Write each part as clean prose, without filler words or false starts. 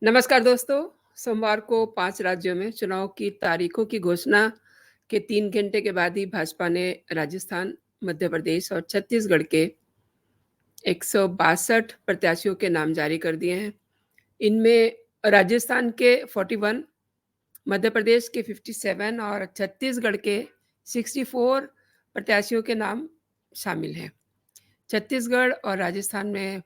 नमस्कार दोस्तों। सोमवार को 5 राज्यों में चुनाव की तारीखों की घोषणा के 3 घंटे के बाद ही भाजपा ने राजस्थान, मध्य प्रदेश और छत्तीसगढ़ के 162 प्रत्याशियों के नाम जारी कर दिए हैं। इनमें राजस्थान के 41, मध्य प्रदेश के 57 और छत्तीसगढ़ के 64 प्रत्याशियों के नाम शामिल हैं। छत्तीसगढ़ और राजस्थान में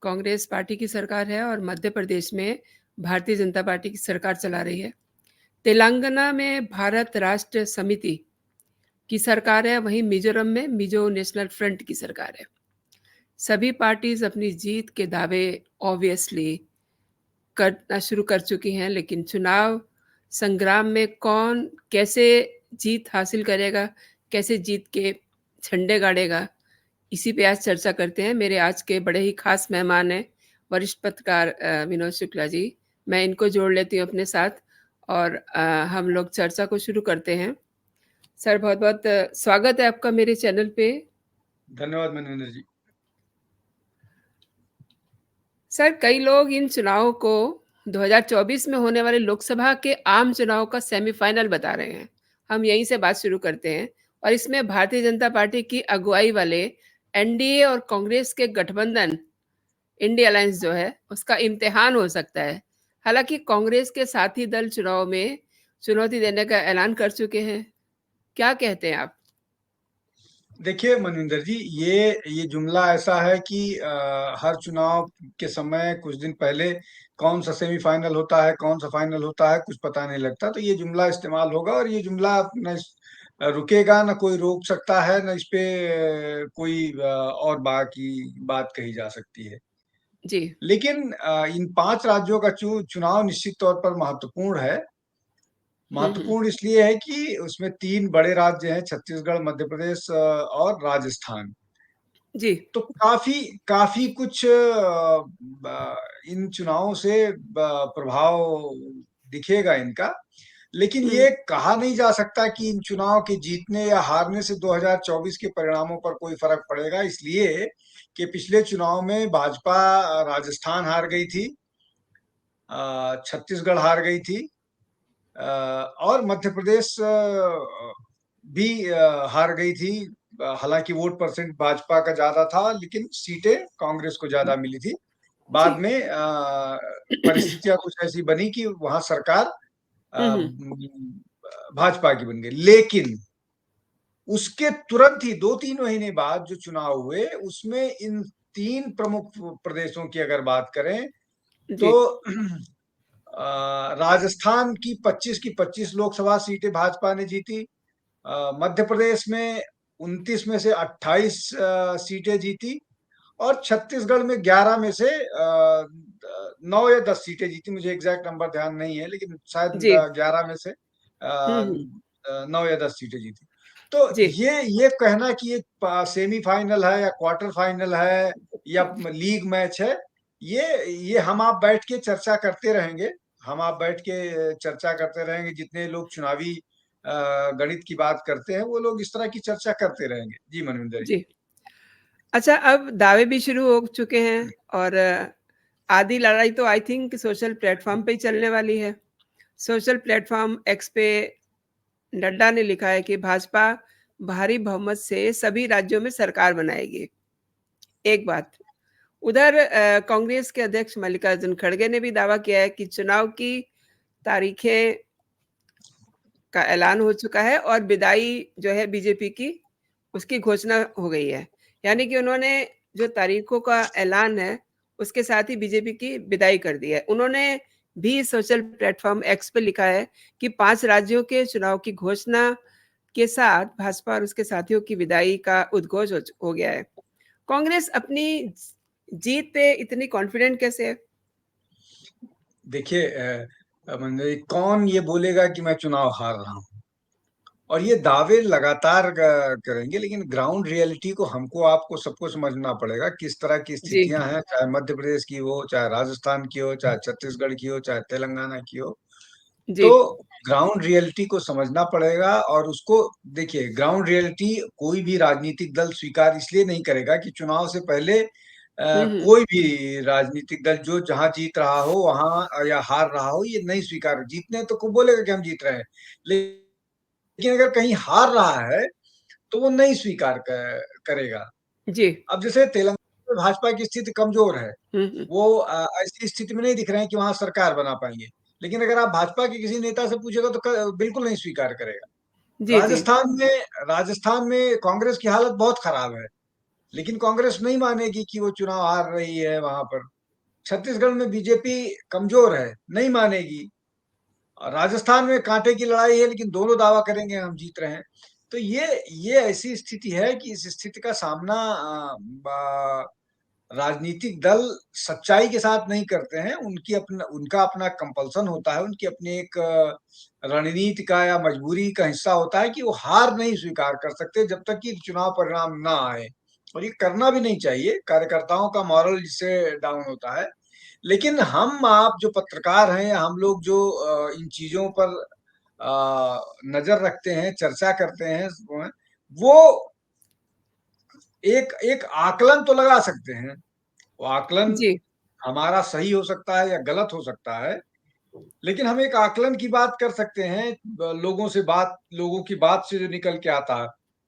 कांग्रेस पार्टी की सरकार है और मध्य प्रदेश में भारतीय जनता पार्टी की सरकार चला रही है। तेलंगाना में भारत राष्ट्र समिति की सरकार है, वहीं मिजोरम में मिजो नेशनल फ्रंट की सरकार है। सभी पार्टीज अपनी जीत के दावे ऑब्वियसली करना शुरू कर चुकी हैं, लेकिन चुनाव संग्राम में कौन कैसे जीत हासिल करेगा, कैसे जीत के झंडे गाड़ेगा, इसी पे आज चर्चा करते हैं। मेरे आज के बड़े ही खास मेहमान हैं वरिष्ठ पत्रकार विनोद शुक्ला जी। मैं इनको जोड़ लेती हूँ अपने साथ और हम लोग चर्चा को शुरू करते हैं। सर, बहुत बहुत स्वागत है आपका मेरे चैनल पे। धन्यवाद मनविंदर जी। सर, कई लोग इन चुनाव को 2024 में होने वाले लोकसभा के आम चुनाव का सेमीफाइनल बता रहे हैं। हम यहीं से बात शुरू करते हैं और इसमें भारतीय जनता पार्टी की अगुवाई वाले एनडीए और कांग्रेस के गठबंधन इंडिया अलायंस जो है उसका इम्तिहान हो सकता है। हालांकि कांग्रेस के साथी दल चुनाव में चुनौती देने का ऐलान कर चुके हैं। क्या कहते हैं आप? देखिए मनविंदर जी, ये जुमला ऐसा है कि हर चुनाव के समय कुछ दिन पहले कौन सा सेमीफाइनल होता है, कौन सा फाइनल होता है, कुछ पता नहीं लगता। तो ये जुमला इस्तेमाल होगा और ये जुमला न रुकेगा, न कोई रोक सकता है, न इस पे कोई और बाकी बात कही जा सकती है। जी। लेकिन इन 5 राज्यों का चुनाव निश्चित तौर पर महत्वपूर्ण है। हम्म। महत्वपूर्ण इसलिए है कि उसमें 3 बड़े राज्य हैं, छत्तीसगढ़, मध्य प्रदेश और राजस्थान। जी। तो काफी काफी कुछ इन चुनावों से प्रभाव दिखेगा इनका। लेकिन हम्म। ये कहा नहीं जा सकता कि इन चुनाव के जीतने या हारने से 2024 के परिणामों पर कोई फर्क पड़ेगा, इसलिए कि पिछले चुनाव में भाजपा राजस्थान हार गई थी, छत्तीसगढ़ हार गई थी, और मध्य प्रदेश भी हार गई थी। हालांकि वोट परसेंट भाजपा का ज्यादा था, लेकिन सीटें कांग्रेस को ज्यादा मिली थी। जी। बाद में परिस्थितियां कुछ ऐसी बनी कि वहां सरकार हम्म। भाजपा की बन गई। लेकिन उसके तुरंत ही 2-3 महीने बाद जो चुनाव हुए, उसमें इन 3 प्रमुख प्रदेशों की अगर बात करें जी। तो राजस्थान की 25 लोकसभा सीटें भाजपा ने जीती। मध्य प्रदेश में 29 में से 28 सीटें जीती और छत्तीसगढ़ में 11 में से 9 या 10 सीटें जीती। मुझे एग्जैक्ट नंबर ध्यान नहीं है, लेकिन शायद जी। 11 में से हम्म। 9 या 10 सीटें जीती। तो जी। ये कहना कि ये सेमीफाइनल है या क्वार्टर फाइनल है या लीग मैच है, ये हम आप बैठ के चर्चा करते रहेंगे। हम आप बैठ के चर्चा करते रहेंगे। जितने लोग चुनावी गणित की बात करते हैं, वो लोग इस तरह की चर्चा करते रहेंगे। जी मनविंदर जी। जी। अच्छा, अब दावे भी शुरू हो चुके हैं और आधी लड़ाई तो आई थिंक सोशल प्लेटफॉर्म पे ही चलने वाली है। सोशल प्लेटफॉर्म एक्स पे नड्डा ने लिखा है कि भाजपा भारी बहुमत से सभी राज्यों में सरकार बनाएगी। एक बात। उधर कांग्रेस के अध्यक्ष मल्लिकार्जुन खड़गे ने भी दावा किया है कि चुनाव की तारीखें का ऐलान हो चुका है और विदाई जो है बीजेपी की, उसकी घोषणा हो गई है। यानी कि उन्होंने जो तारीखों का ऐलान है, उसके साथ ही बीजेपी की विदाई कर दी है। उन्होंने भी सोशल प्लेटफॉर्म एक्स पे लिखा है कि 5 राज्यों के चुनाव की घोषणा के साथ भाजपा और उसके साथियों की विदाई का उद्घोष हो गया है। कांग्रेस अपनी जीत पे इतनी कॉन्फिडेंट कैसे है? देखिए मनविंदर जी, कौन ये बोलेगा कि मैं चुनाव हार रहा हूँ? और ये दावे लगातार करेंगे, लेकिन ग्राउंड रियलिटी को हमको आपको सबको समझना पड़ेगा। किस तरह की जी। स्थितियां हैं, चाहे मध्य प्रदेश की हो, चाहे राजस्थान की हो, चाहे छत्तीसगढ़ की हो, चाहे तेलंगाना की हो। जी। तो ग्राउंड रियलिटी को समझना पड़ेगा और उसको देखिए। ग्राउंड रियलिटी कोई भी राजनीतिक दल स्वीकार इसलिए नहीं करेगा कि चुनाव से पहले हुँ। कोई भी राजनीतिक दल जो जहाँ जीत रहा हो वहाँ या हार रहा हो, ये नहीं स्वीकार, जीतने तो को बोलेगा कि हम जीत रहे हैं, लेकिन अगर कहीं हार रहा है तो वो नहीं स्वीकार करेगा। जी। अब जैसे तेलंगाना में भाजपा की स्थिति कमजोर है, हुँ, हुँ। वो ऐसी स्थिति में नहीं दिख रहे हैं कि वहाँ सरकार बना पाएँगे। लेकिन अगर आप भाजपा के किसी नेता से पूछिएगा तो बिल्कुल नहीं स्वीकार करेगा। जी, जी। राजस्थान में कांग्रेस की हालत बहुत खराब है, लेकिन कांग्रेस नहीं मानेगी कि वो चुनाव हार रही है वहाँ पर। छत्तीसगढ़ में बीजेपी कमजोर है, नहीं मानेगी। और राजस्थान में कांटे की लड़ाई है, लेकिन दोनों दावा करेंगे हम जीत रहे हैं। तो ये ऐसी स्थिति है कि इस स्थिति का सामना राजनीतिक दल सच्चाई के साथ नहीं करते हैं, उनका अपना कंपल्सन होता है, उनकी अपनी एक रणनीति का या मजबूरी का हिस्सा होता है कि वो हार नहीं स्वीकार कर सकते जब तक कि चुनाव परिणाम ना आए। और ये करना भी नहीं चाहिए, कार्यकर्ताओं का मॉरल जिससे डाउन होता है। लेकिन हम आप जो पत्रकार हैं या हम लोग जो इन चीजों पर नजर रखते हैं, चर्चा करते हैं, वो एक एक आकलन तो लगा सकते हैं। वो आकलन जी, हमारा सही हो सकता है या गलत हो सकता है, लेकिन हम एक आकलन की बात कर सकते हैं। लोगों की बात से जो निकल के आता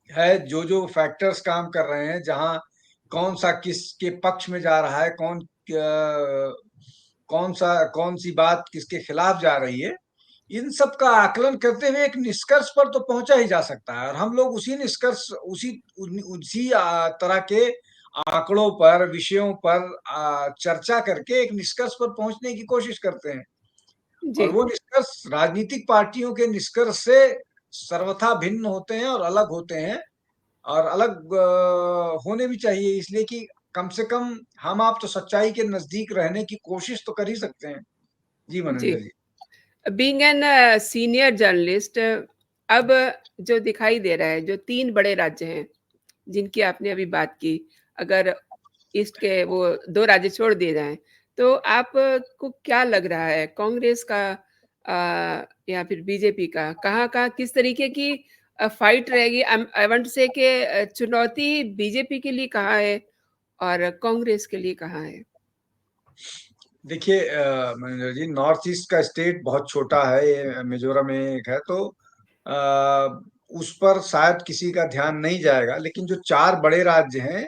है, जो फैक्टर्स काम कर रहे हैं, जहां कौन सा किसके पक्ष में जा रहा है, कौन सी बात किसके खिलाफ जा रही है, इन सब का आकलन करते हुए एक निष्कर्ष पर तो पहुंचा ही जा सकता है। और हम लोग उसी निष्कर्ष उसी तरह के आंकड़ों पर, विषयों पर चर्चा करके एक निष्कर्ष पर पहुंचने की कोशिश करते हैं। जी, और वो निष्कर्ष राजनीतिक पार्टियों के निष्कर्ष से सर्वथा भिन्न होते हैं और अलग होते हैं, और अलग होने भी चाहिए, इसलिए कि कम से कम हम आप तो सच्चाई के नजदीक रहने की कोशिश तो कर ही सकते हैं। जी जी। Manoj ji. Being an senior journalist, अब जो दिखाई दे रहा है, जो 3 बड़े राज्य हैं, जिनकी आपने अभी बात की, अगर ईस्ट के वो 2 राज्य छोड़ दिए जाएँ, तो आपको क्या लग रहा है कांग्रेस का या फिर बीजेपी का, कहाँ-कहाँ किस तरीके की फाइट रहेगी? आई वांट टू से कि चुनौती बीजेपी के लिए कहाँ है और कांग्रेस के लिए कहाँ है? देखिए महेंद्र जी, नॉर्थ ईस्ट का स्टेट बहुत छोटा है, ये मिजोरम में एक है, तो अ, उस पर शायद किसी का ध्यान नहीं जाएगा। लेकिन जो चार बड़े राज्य हैं,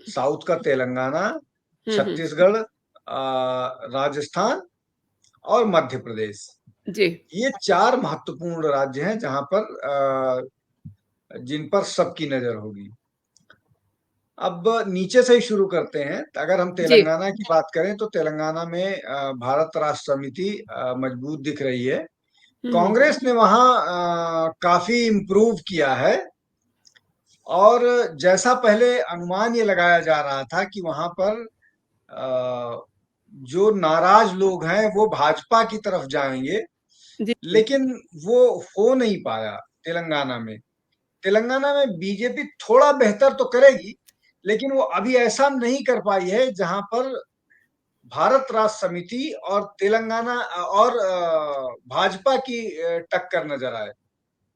साउथ का तेलंगाना, हुँ, हुँ। छत्तीसगढ़, राजस्थान और मध्य प्रदेश, जी, ये चार महत्वपूर्ण राज्य हैं जहां पर जिन पर सबकी नजर होगी। अब नीचे से ही शुरू करते हैं। तो अगर हम जी। तेलंगाना की बात करें तो तेलंगाना में भारत राष्ट्र समिति मजबूत दिख रही है। हुँ, हुँ। कांग्रेस ने वहां काफी इम्प्रूव किया है, और जैसा पहले अनुमान ये लगाया जा रहा था कि वहां पर अ, जो नाराज लोग हैं वो भाजपा की तरफ जाएंगे, जी, जी। लेकिन वो हो नहीं पाया तेलंगाना में। तेलंगाना में बीजेपी थोड़ा बेहतर तो करेगी, लेकिन वो अभी ऐसा नहीं कर पाई है जहां पर भारत राष्ट्र समिति और तेलंगाना और भाजपा की टक्कर नजर आए।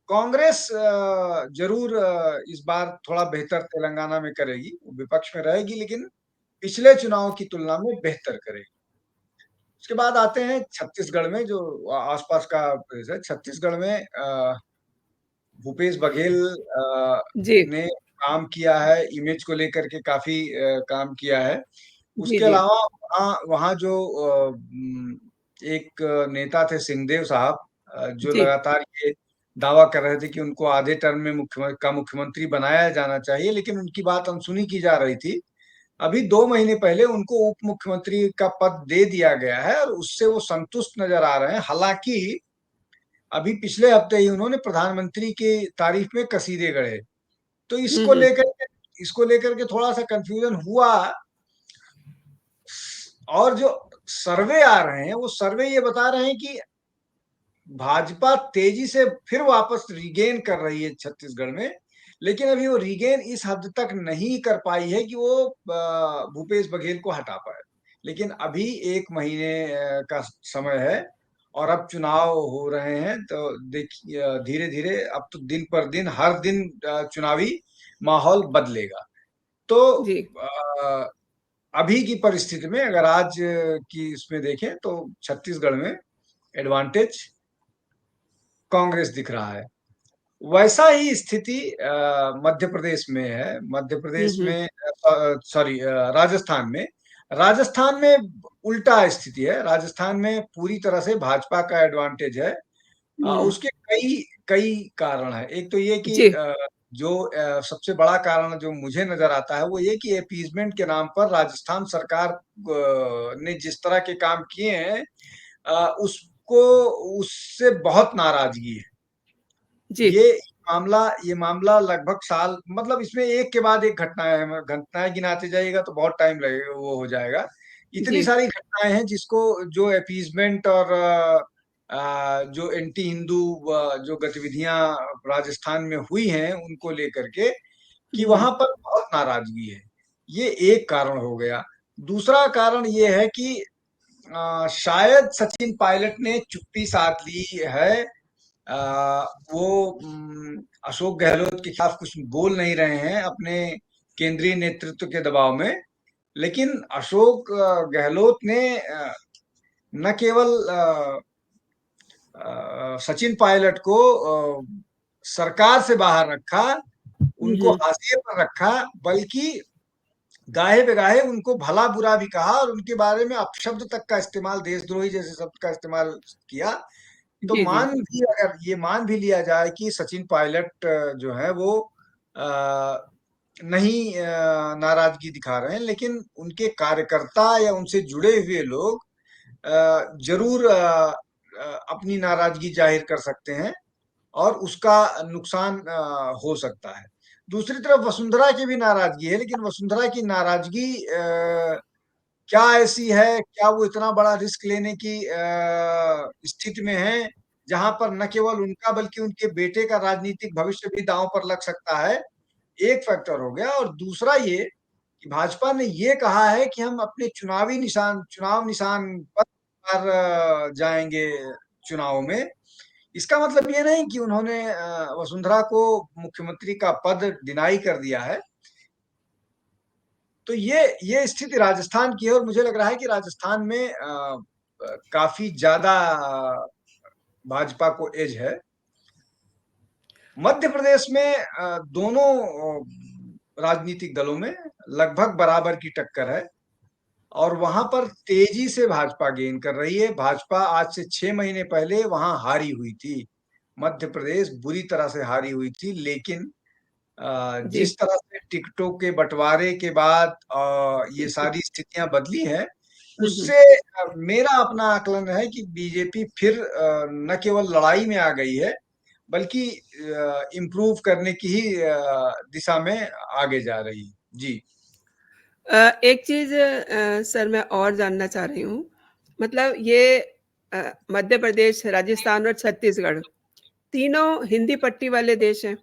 कांग्रेस जरूर इस बार थोड़ा बेहतर तेलंगाना में करेगी, वो विपक्ष में रहेगी, लेकिन पिछले चुनाव की तुलना में बेहतर करेगी। उसके बाद आते हैं छत्तीसगढ़ में, जो आसपास का प्रदेश है। छत्तीसगढ़ में भूपेश बघेल जी। ने काम किया है, इमेज को लेकर के काफी काम किया है। जी, उसके जी। अलावा वहाँ वहाँ जो एक नेता थे सिंहदेव साहब, जो जी, लगातार ये दावा कर रहे थे कि उनको आधे टर्म में मुख्यमंत्री बनाया जाना चाहिए, लेकिन उनकी बात अनसुनी की जा रही थी। अभी 2 महीने पहले उनको उप मुख्यमंत्री का पद दे दिया गया है और उससे वो संतुष्ट नजर आ रहे हैं। हालांकि अभी पिछले हफ्ते ही उन्होंने प्रधानमंत्री की तारीफ में कसीदे गढ़े। तो हुँ, हुँ। इसको लेकर के थोड़ा सा कंफ्यूजन हुआ। और जो सर्वे आ रहे हैं, वो सर्वे ये बता रहे हैं कि भाजपा तेजी से फिर वापस रिगेन कर रही है छत्तीसगढ़ में, लेकिन अभी वो रिगेन इस हद तक नहीं कर पाई है कि वो भूपेश बघेल को हटा पाए। लेकिन अभी 1 महीने का समय है, और अब चुनाव हो रहे हैं, तो देखिए धीरे धीरे अब तो दिन पर दिन हर दिन चुनावी माहौल बदलेगा। तो जी। अभी की परिस्थिति में अगर आज की इसमें देखें तो छत्तीसगढ़ में एडवांटेज कांग्रेस दिख रहा है। वैसा ही स्थिति मध्य प्रदेश में है। मध्य हुँ, प्रदेश हुँ। में सॉरी राजस्थान में। राजस्थान में उल्टा स्थिति है। राजस्थान में पूरी तरह से भाजपा का एडवांटेज है। हुँ। उसके कई कई कारण हैं। एक तो ये कि जी। जो सबसे बड़ा कारण जो मुझे नज़र आता है वो ये कि अपीसमेंट के नाम पर राजस्थान सरकार ने जिस तरह के काम किए हैं, उसको उससे बहुत नाराज़गी है। जी। ये ये मामला लगभग साल, मतलब इसमें एक के बाद एक घटनाएँ गिनाते जाइएगा तो बहुत टाइम लगेगा, वो हो जाएगा। इतनी जी। सारी घटनाएँ हैं जिसको जो अपीसमेंट और जो एंटी हिंदू जो गतिविधियाँ राजस्थान में हुई हैं उनको लेकर के, कि हुँ। वहाँ पर बहुत नाराज़गी है। ये एक कारण हो गया। दूसरा कारण ये है कि शायद सचिन पायलट ने चुप्पी साध ली है। अ, वो अशोक गहलोत के खिलाफ कुछ बोल नहीं रहे हैं अपने केंद्रीय नेतृत्व के दबाव में। लेकिन अशोक गहलोत ने न केवल सचिन पायलट को सरकार से बाहर रखा, हुँ, उनको हुँ। हाशिए पर रखा, बल्कि गाहे-बेगाहे उनको भला-बुरा भी कहा और उनके बारे में अपशब्द तक का इस्तेमाल, देशद्रोही जैसे शब्द का इस्तेमाल किया। तो जी, जी। अगर ये मान भी लिया जाए कि सचिन पायलट जो है वो अ, नहीं नाराज़गी दिखा रहे हैं, लेकिन उनके कार्यकर्ता या उनसे जुड़े हुए लोग ज़रूर अपनी नाराज़गी ज़ाहिर कर सकते हैं और उसका नुकसान हो सकता है। दूसरी तरफ वसुंधरा की भी नाराज़गी है, लेकिन वसुंधरा की नाराज़गी क्या ऐसी है, क्या वो इतना बड़ा रिस्क लेने की स्थिति में हैं, जहाँ पर न केवल उनका बल्कि उनके बेटे का राजनीतिक भविष्य भी दाँव पर लग सकता है, एक फैक्टर हो गया। और दूसरा ये कि भाजपा ने ये कहा है कि हम अपने चुनाव निशान पर जाएँगे चुनाव में। इसका मतलब ये नहीं कि उन्होंने वसुंधरा को मुख्यमंत्री का पद डिनाई कर दिया है। तो ये स्थिति राजस्थान की है और मुझे लग रहा है कि राजस्थान में काफ़ी ज़्यादा भाजपा को एज है। मध्य प्रदेश में दोनों राजनीतिक दलों में लगभग बराबर की टक्कर है और वहाँ पर तेज़ी से भाजपा गेन कर रही है। भाजपा आज से 6 महीने पहले वहाँ हारी हुई थी। मध्य प्रदेश बुरी तरह से हारी हुई थी, लेकिन जी। जिस तरह से टिकटों के बँटवारे के बाद ये बिल्कुल। सारी स्थितियाँ बदली हैं, हुँ, हुँ। उससे मेरा अपना आकलन है कि बीजेपी फिर न केवल लड़ाई में आ गई है, बल्कि इम्प्रूव करने की ही दिशा में आगे जा रही है। जी। एक चीज़ सर मैं और जानना चाह रही हूँ, मतलब ये मध्य प्रदेश, राजस्थान और छत्तीसगढ़, तीनों हिंदी पट्टी वाले देश हैं।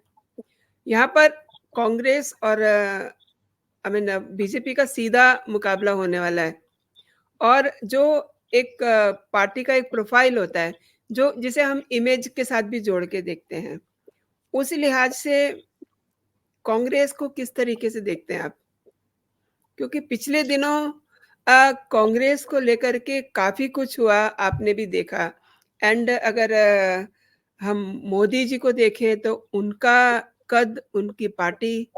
यहाँ पर कांग्रेस और आई मीन बीजेपी का सीधा मुकाबला होने वाला है और जो एक पार्टी का एक प्रोफ़ाइल होता है, जो जिसे हम इमेज के साथ भी जोड़ के देखते हैं, उस लिहाज से कांग्रेस को किस तरीके से देखते हैं आप? क्योंकि पिछले दिनों कांग्रेस को लेकर के काफ़ी कुछ हुआ, आपने भी देखा एंड अगर हम मोदी जी को देखें तो उनका कद, उनकी पार्टी,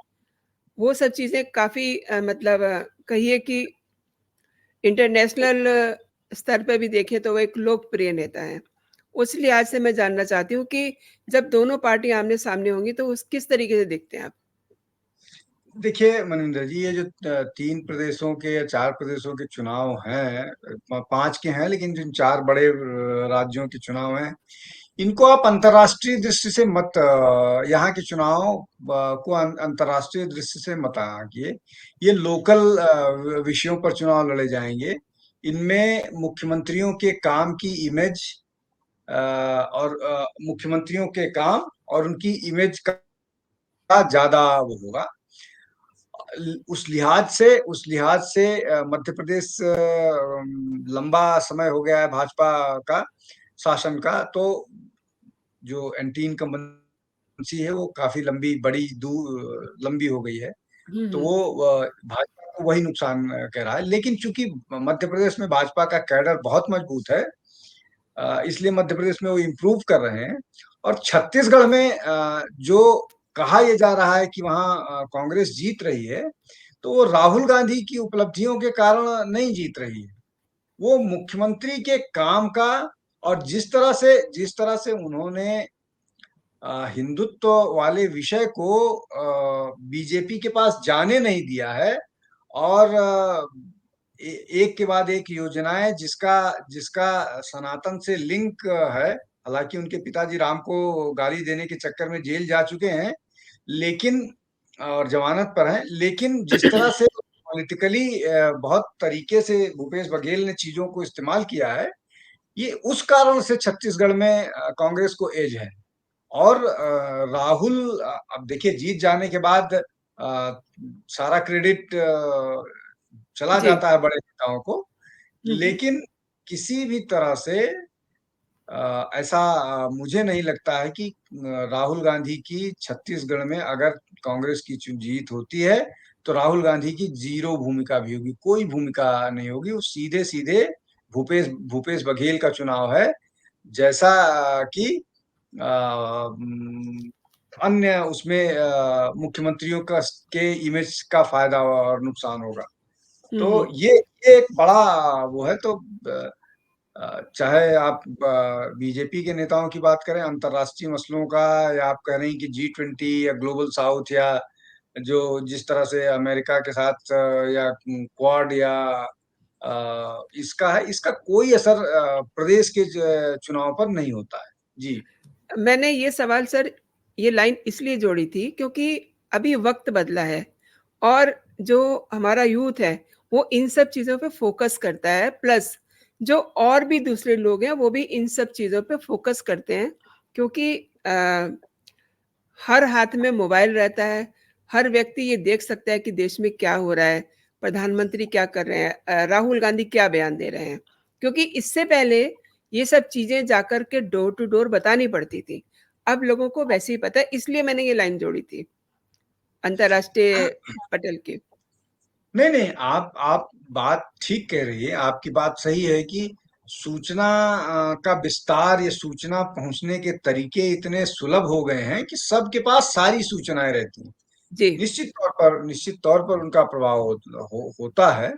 वो सब चीज़ें काफ़ी मतलब कहिए कि इंटरनेशनल स्तर पे भी देखें तो वो एक लोकप्रिय नेता हैं। उस लिहाज से मैं जानना चाहती हूँ कि जब दोनों पार्टी आमने-सामने होंगी तो उस किस तरीके से देखते हैं आप? देखिए मनिंदर जी, ये जो 3 प्रदेशों के या 4 प्रदेशों के चुनाव हैं, 5 के हैं, लेकिन जिन 4 बड़े राज्यों के चुनाव हैं, इनको आप अंतर्राष्ट्रीय दृष्टि से मत यहाँ के चुनाव को अंतर्राष्ट्रीय दृष्टि से मत आंकिए। ये लोकल विषयों पर चुनाव लड़े जाएंगे। इनमें मुख्यमंत्रियों के काम की इमेज और मुख्यमंत्रियों के काम और उनकी इमेज का ज्यादा वो होगा। उस लिहाज से मध्य प्रदेश लंबा समय हो गया है भाजपा का शासन का, तो जो एंटी इनकम्बेंसी है वो काफी लंबी हो गई है। हुँ, तो हुँ। वो भाजपा को वही नुकसान कह रहा है। लेकिन चूंकि मध्य प्रदेश में भाजपा का कैडर बहुत मजबूत है, इसलिए मध्य प्रदेश में वो इम्प्रूव कर रहे हैं। और छत्तीसगढ़ में जो कहा यह जा रहा है कि वहाँ कांग्रेस जीत रही है, तो वो राहुल गांधी की उपलब्धियों के कारण नहीं जीत रही है। वो मुख्यमंत्री के काम का, और जिस तरह से उन्होंने हिंदुत्व वाले विषय को बीजेपी के पास जाने नहीं दिया है, और एक के बाद एक योजनाएं जिसका जिसका सनातन से लिंक है। हालांकि उनके पिताजी राम को गाली देने के चक्कर में जेल जा चुके हैं, लेकिन और जमानत पर हैं, लेकिन जिस तरह से पॉलिटिकली बहुत तरीके से भूपेश बघेल ने चीजों को इस्तेमाल किया है, ये उस कारण से छत्तीसगढ़ में कांग्रेस को एज है। और राहुल, अब देखिए जीत जाने के बाद सारा क्रेडिट चला जी। जाता है बड़े नेताओं को, हुँ, हुँ। लेकिन किसी भी तरह से ऐसा मुझे नहीं लगता है कि राहुल गांधी की छत्तीसगढ़ में अगर कांग्रेस की जीत होती है, तो राहुल गांधी की जीरो भूमिका भी होगी, कोई भूमिका नहीं होगी। वो सीधे सीधे भूपेश भूपेश बघेल का चुनाव है, जैसा कि अन्य उसमें मुख्यमंत्रियों का के इमेज का फायदा और नुकसान होगा। हुँ, तो हुँ। ये एक बड़ा वो है। तो चाहे आप बीजेपी के नेताओं की बात करें अंतर्राष्ट्रीय मसलों का, या आप कह रहे हैं कि G20 या ग्लोबल साउथ, या जो जिस तरह से अमेरिका के साथ या क्वाड या इसका है, इसका कोई असर प्रदेश के चुनाव पर नहीं होता है। जी। मैंने ये सवाल सर, ये लाइन इसलिए जोड़ी थी क्योंकि अभी वक़्त बदला है और जो हमारा यूथ है, वो इन सब चीज़ों पे फ़ोकस करता है, प्लस जो और भी दूसरे लोग हैं, वो भी इन सब चीज़ों पे फ़ोकस करते हैं क्योंकि हर हाथ में मोबाइल रहता है, हर व्यक्ति ये देख सकता है कि देश में क्या हो रहा है, प्रधानमंत्री क्या कर रहे हैं, राहुल गांधी क्या बयान दे रहे हैं। क्योंकि इससे पहले ये सब चीज़ें जाकर के डोर टू डोर बतानी पड़ती थी। अब लोगों को वैसे ही पता है, इसलिए मैंने ये लाइन जोड़ी थी, अंतर्राष्ट्रीय पटल की। नहीं नहीं, आप बात ठीक कह रही है, आपकी बात सही है कि सूचना का विस्तार या सूचना पहुंचने के तरीके इतने सुलभ हो गए हैं कि सबके पास सारी सूचनाएं रहती हैं। जी। निश्चित तौर पर उनका प्रभाव होता है।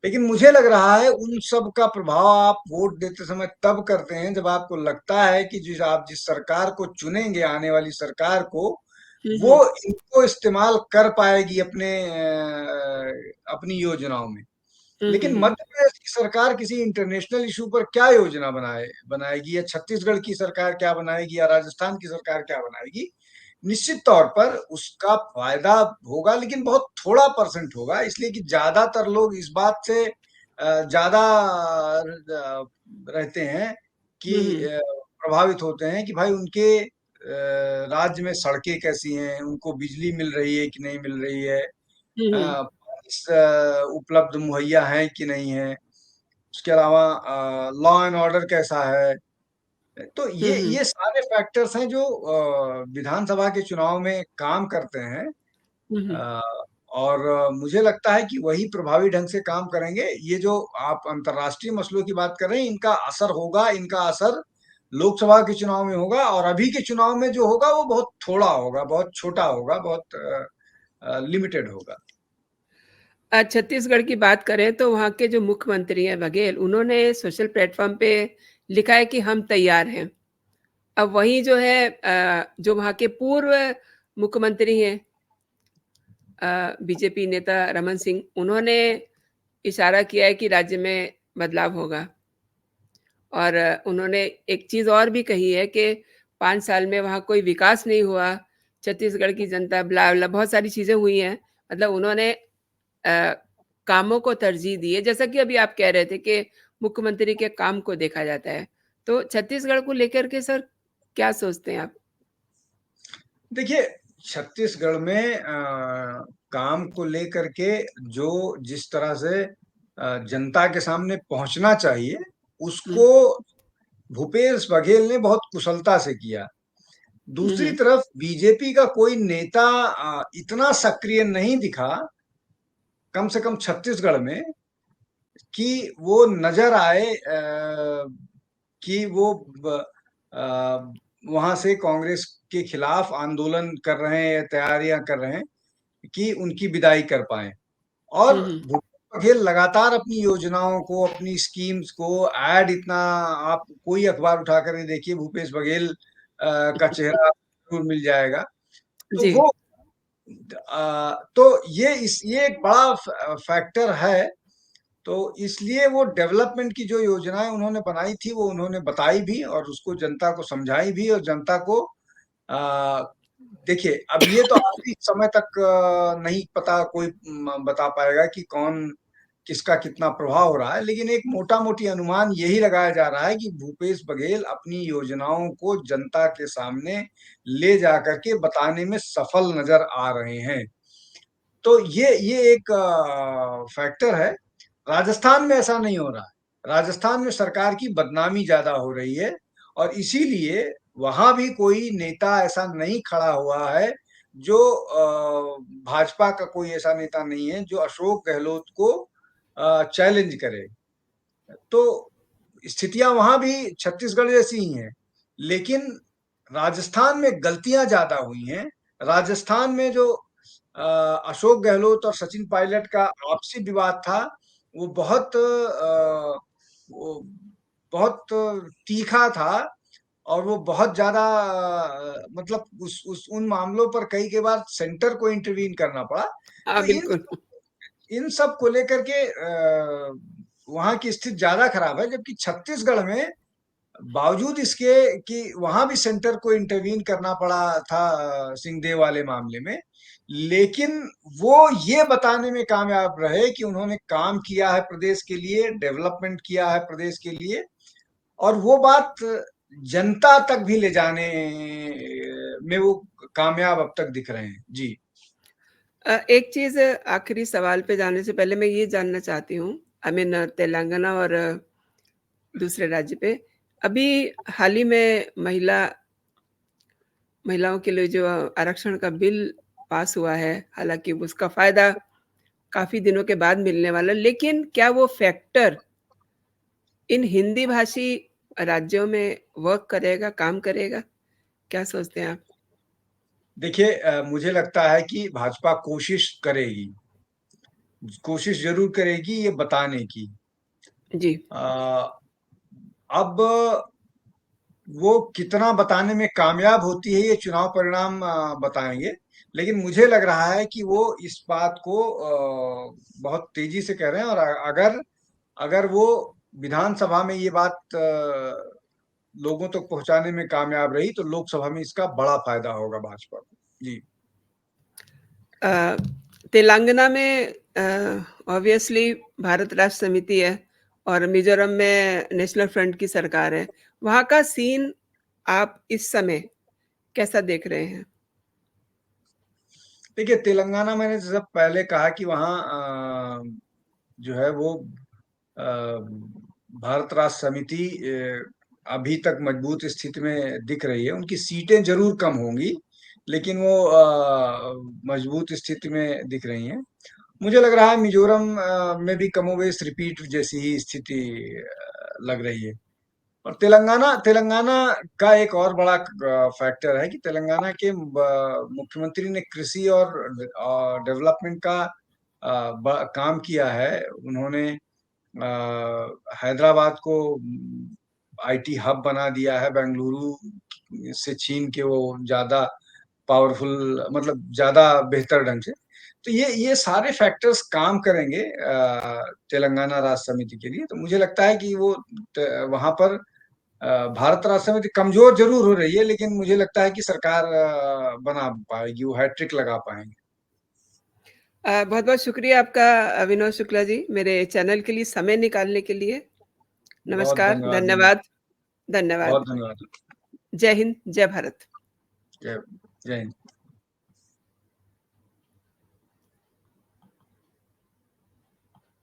लेकिन मुझे लग रहा है उन सब का प्रभाव आप वोट देते समय तब करते हैं जब आपको लगता है कि जिस सरकार को चुनेंगे, आने वाली सरकार को, हुँ, वो हुँ। इनको इस्तेमाल कर पाएगी अपनी योजनाओं में। हुँ, हुँ, लेकिन हुँ। मध्य प्रदेश की सरकार किसी इंटरनेशनल इशू पर क्या योजना बनाएगी, या छत्तीसगढ़ की सरकार क्या बनाएगी, या राजस्थान की सरकार क्या बनाएगी? निश्चित तौर पर उसका फायदा होगा, लेकिन बहुत थोड़ा परसेंट होगा, इसलिए कि ज्यादातर लोग इस बात से ज्यादा रहते हैं कि हुँ, हुँ। प्रभावित होते हैं कि भाई उनके राज्य में सड़कें कैसी हैं, उनको बिजली मिल रही है कि नहीं मिल रही है, हुँ, हुँ। उपलब्ध मुहैया है कि नहीं है, उसके अलावा लॉ एंड ऑर्डर कैसा है। तो हुँ, ये हुँ। ये सारे फैक्टर्स हैं जो विधानसभा के चुनाव में काम करते हैं। हुँ, हुँ। अ, और मुझे लगता है कि वही प्रभावी ढंग से काम करेंगे। ये जो आप अंतर्राष्ट्रीय मसलों की बात कर रहे हैं, इनका असर लोकसभा के चुनाव में होगा, और अभी के चुनाव में जो होगा वो बहुत थोड़ा होगा, बहुत छोटा होगा, बहुत लिमिटेड होगा। छत्तीसगढ़ की बात करें तो वहाँ के जो मुख्यमंत्री हैं बघेल, उन्होंने सोशल प्लेटफ़ॉर्म पे लिखा है कि हम तैयार हैं। अब वहीं जो है जो वहाँ के पूर्व मुख्यमंत्री हैं बीजेपी नेता रमन सिंह, उन्होंने इशारा किया है कि राज्य में बदलाव होगा और उन्होंने एक चीज़ और भी कही है कि 5 साल में वहाँ कोई विकास नहीं हुआ, छत्तीसगढ़ की जनता ब्ला-ब्ला बहुत सारी चीज़ें हुई हैं। मतलब उन्होंने अ, कामों को तरजीह दी है, जैसा कि अभी आप कह रहे थे कि मुख्यमंत्री के काम को देखा जाता है। तो छत्तीसगढ़ को लेकर के सर क्या सोचते हैं आप? देखिए, छत्तीसगढ़ में काम को लेकर के जो जिस तरह से जनता के सामने पहुंचना चाहिए, हुँ। उसको भूपेश बघेल ने बहुत कुशलता से किया। हुँ, दूसरी हुँ। तरफ बीजेपी का कोई नेता इतना सक्रिय नहीं दिखा कम से कम छत्तीसगढ़ में कि वो नजर आए कि वो वहां से कांग्रेस के खिलाफ आंदोलन कर रहे हैं या तैयारियां कर रहे हैं कि उनकी विदाई कर पाए। और हम्म। भूपेश बघेल लगातार अपनी योजनाओं को, अपनी स्कीम्स को ऐड इतना, आप कोई अखबार उठा कर देखिए, भूपेश बघेल का चेहरा जरूर मिल जाएगा। तो जी। वो तो ये एक बड़ा फैक्टर है। तो इसलिए वो डेवलपमेंट की जो योजनाएं उन्होंने बनाई थी वो उन्होंने बताई भी और उसको जनता को समझाई भी, और जनता को आ, देखिए, अब ये तो आखिरी समय तक नहीं पता, कोई बता पाएगा कि कौन किसका कितना प्रभाव हो रहा है, लेकिन एक मोटा मोटी अनुमान यही लगाया जा रहा है कि भूपेश बघेल अपनी योजनाओं को जनता के सामने ले जाकर के बताने में सफल नजर आ रहे हैं। तो ये एक फैक्टर है। राजस्थान में ऐसा नहीं हो रहा है। राजस्थान में सरकार की बदनामी ज्यादा हो रही है, और इसीलिए वहां भी कोई नेता ऐसा नहीं खड़ा हुआ है जो भाजपा का कोई ऐसा नेता नहीं है जो अशोक गहलोत को चैलेंज करे। तो स्थितियां वहां भी छत्तीसगढ़ जैसी ही हैं, लेकिन राजस्थान में गलतियां ज्यादा हुई हैं। राजस्थान में जो अशोक गहलोत और सचिन पायलट का आपसी विवाद था, वो वो बहुत तीखा था, और वो बहुत ज्यादा मतलब उस उन मामलों पर कई बार सेंटर को इंटरवीन करना पड़ा। हाँ, तो बिल्कुल। इन सब को लेकर के वहां की स्थिति ज्यादा खराब है, जबकि छत्तीसगढ़ में बावजूद इसके कि वहां भी सेंटर को इंटरवीन करना पड़ा था सिंहदेव वाले मामले में, लेकिन वो ये बताने में कामयाब रहे कि उन्होंने काम किया है प्रदेश के लिए, डेवलपमेंट किया है प्रदेश के लिए, और वो बात जनता तक भी ले जाने में वो कामयाब अब तक दिख रहे हैं। जी। एक चीज़ आखिरी सवाल पे जाने से पहले मैं ये जानना चाहती हूँ, आई मीन तेलंगाना और दूसरे राज्य पे, अभी हाल ही में महिलाओं के लिए जो आरक्षण का बिल पास हुआ है, हालाँकि उसका फ़ायदा काफ़ी दिनों के बाद मिलने वाला है, लेकिन क्या वो फैक्टर इन हिंदी भाषी राज्यों में वर्क करेगा, काम करेगा? क्या सोचते हैं आप? देखिए, मुझे लगता है कि भाजपा कोशिश करेगी, कोशिश जरूर करेगी ये बताने की। जी। अ, अब वो कितना बताने में कामयाब होती है ये चुनाव परिणाम बताएंगे, लेकिन मुझे लग रहा है कि वो इस बात को बहुत तेजी से कह रहे हैं, और अगर अगर वो विधानसभा में ये बात लोगों तक पहुंचाने में कामयाब रही तो लोकसभा में इसका बड़ा फायदा होगा भाजपा को। जी। अ, तेलंगाना में ऑब्वियसली भारत राष्ट्र समिति है और मिज़ोरम में नेशनल फ्रंट की सरकार है। वहाँ का सीन आप इस समय कैसा देख रहे हैं? देखिए, तेलंगाना, मैंने जैसा पहले कहा कि वहाँ जो है वो अ, भारत राष्ट्र समिति अभी तक मजबूत स्थिति में दिख रही है। उनकी सीटें जरूर कम होंगी, लेकिन वो मजबूत स्थिति में दिख रही हैं। मुझे लग रहा है मिजोरम में भी कमोबेश रिपीट जैसी ही स्थिति लग रही है। और तेलंगाना तेलंगाना का एक और बड़ा फैक्टर है कि तेलंगाना के मुख्यमंत्री ने कृषि और डेवलपमेंट का काम किया है। उन्होंने हैदराबाद को आईटी हब बना दिया है, बेंगलुरु से छीन के वो ज्यादा पावरफुल, मतलब ज्यादा बेहतर ढंग से। तो ये सारे फैक्टर्स काम करेंगे तेलंगाना राष्ट्र समिति के लिए। तो मुझे लगता है कि वो वहां पर भारत राष्ट्र समिति कमजोर जरूर हो रही है, लेकिन मुझे लगता है कि सरकार बना पाएगी, वो हैट्रिक लगा पाएंगे। बहुत-बहुत शुक्रिया आपका विनोद शुक्ला जी, मेरे चैनल के लिए समय निकालने के लिए। बहुत नमस्कार, धन्यवाद जी। धन्यवाद, धन्यवाद। बहुत धन्यवाद। जय हिंद, जय भारत। जय जय हिंद।